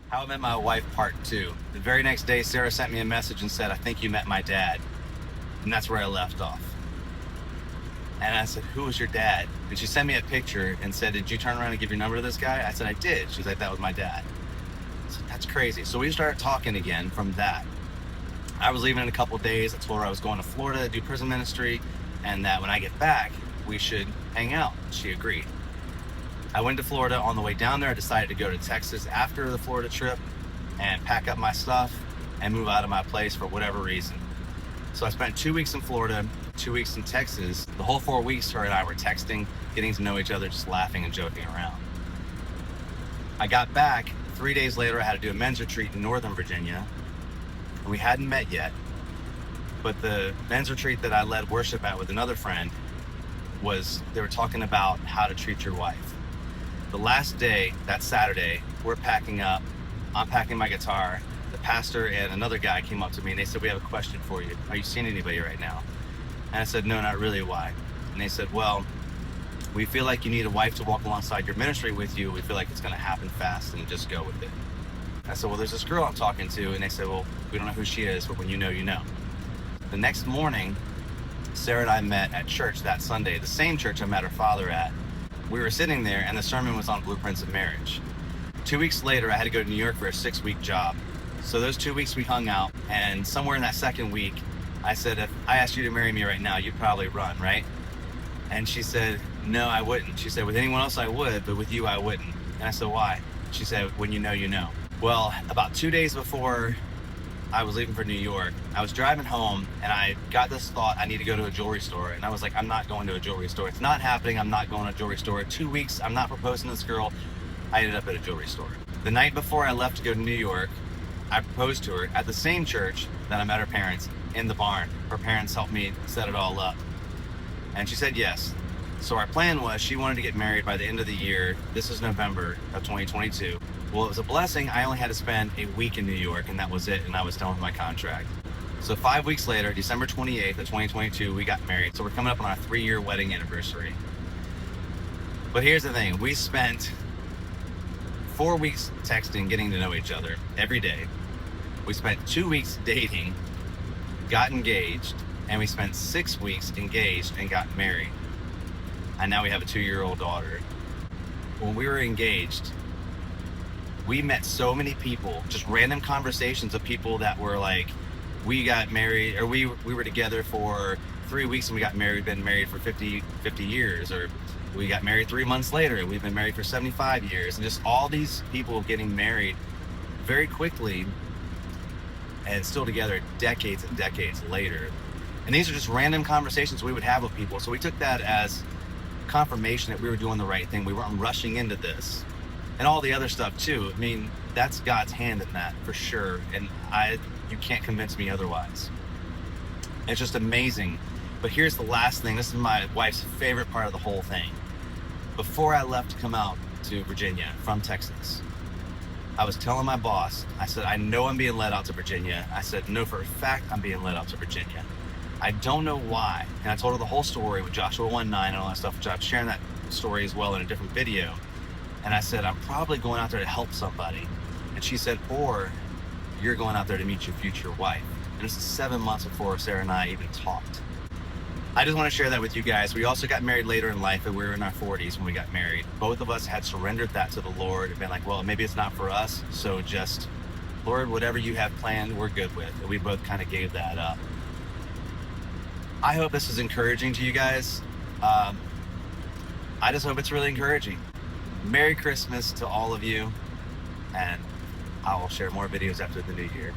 How I Met My Wife Part 2. The very next day, Sarah sent me a message and said, "I think you met my dad." And that's where I left off. And I said, "Who was your dad?" And she sent me a picture and said, "Did you turn around and give your number to this guy?" I said, "I did." She's like, "That was my dad." I said, "That's crazy." So we started talking again from that. I was leaving in a couple days. I told her I was going to Florida to do prison ministry and that when I get back, we should hang out. She agreed. I went to Florida. On the way down there, I decided to go to Texas after the Florida trip and pack up my stuff and move out of my place for whatever reason. So I spent 2 weeks in Florida, 2 weeks in Texas. The whole 4 weeks, her and I were texting, getting to know each other, just laughing and joking around. I got back 3 days later. I had to do a men's retreat in Northern Virginia. And we hadn't met yet, but the men's retreat that I led worship at with another friend they were talking about how to treat your wife. The last day, that Saturday, we're packing up. I'm packing my guitar. The pastor and another guy came up to me and they said, "We have a question for you. Are you seeing anybody right now?" And I said, "No, not really. Why?" And they said, "Well, we feel like you need a wife to walk alongside your ministry with you. We feel like it's going to happen fast and just go with it." I said, "Well, there's this girl I'm talking to." And they said, "Well, we don't know who she is, but when you know, you know." The next morning, Sarah and I met at church that Sunday, the same church I met her father at. We were sitting there and the sermon was on blueprints of marriage. 2 weeks later, I had to go to New York for a 6-week job. So those 2 weeks we hung out, and somewhere in that second week, I said, "If I asked you to marry me right now, you'd probably run, right?" And she said, "No, I wouldn't." She said, "With anyone else I would, but with you I wouldn't." And I said, "Why?" She said, "When you know, you know." Well, about 2 days before I was leaving for New York, I was driving home and I got this thought, I need to go to a jewelry store. And I was like, I'm not going to a jewelry store. It's not happening. I'm not going to a jewelry store. 2 weeks, I'm not proposing to this girl. I ended up at a jewelry store. The night before I left to go to New York, I proposed to her at the same church that I met her parents, in the barn. Her parents helped me set it all up. And she said yes. So our plan was she wanted to get married by the end of the year. This is November of 2022. Well, it was a blessing. I only had to spend a week in New York and that was it. And I was done with my contract. So 5 weeks later, December 28th of 2022, we got married. So we're coming up on our 3-year wedding anniversary. But here's the thing. We spent 4 weeks texting, getting to know each other every day. We spent 2 weeks dating, got engaged, and we spent 6 weeks engaged and got married. And now we have a 2-year-old daughter. When we were engaged, we met so many people, just random conversations of people that were like, we got married, or we were together for 3 weeks and we got married, been married for 50 years, or we got married 3 months later and we've been married for 75 years. And just all these people getting married very quickly and still together decades and decades later. And these are just random conversations we would have with people. So we took that as confirmation that we were doing the right thing. We weren't rushing into this. And all the other stuff too. I mean, that's God's hand in that for sure. And you can't convince me otherwise. It's just amazing. But here's the last thing. This is my wife's favorite part of the whole thing. Before I left to come out to Virginia from Texas, I was telling my boss, I said, "I know I'm being led out to Virginia." I said, "No, for a fact, I'm being led out to Virginia. I don't know why." And I told her the whole story with Joshua 1:9 and all that stuff, which I'm sharing that story as well in a different video. And I said, "I'm probably going out there to help somebody." And she said, "Or you're going out there to meet your future wife." And this is 7 months before Sarah and I even talked. I just want to share that with you guys. We also got married later in life, and we were in our 40s when we got married. Both of us had surrendered that to the Lord and been like, well, maybe it's not for us. So just, Lord, whatever you have planned, we're good with. And we both kind of gave that up. I hope this is encouraging to you guys. I just hope it's really encouraging. Merry Christmas to all of you, and I will share more videos after the new year.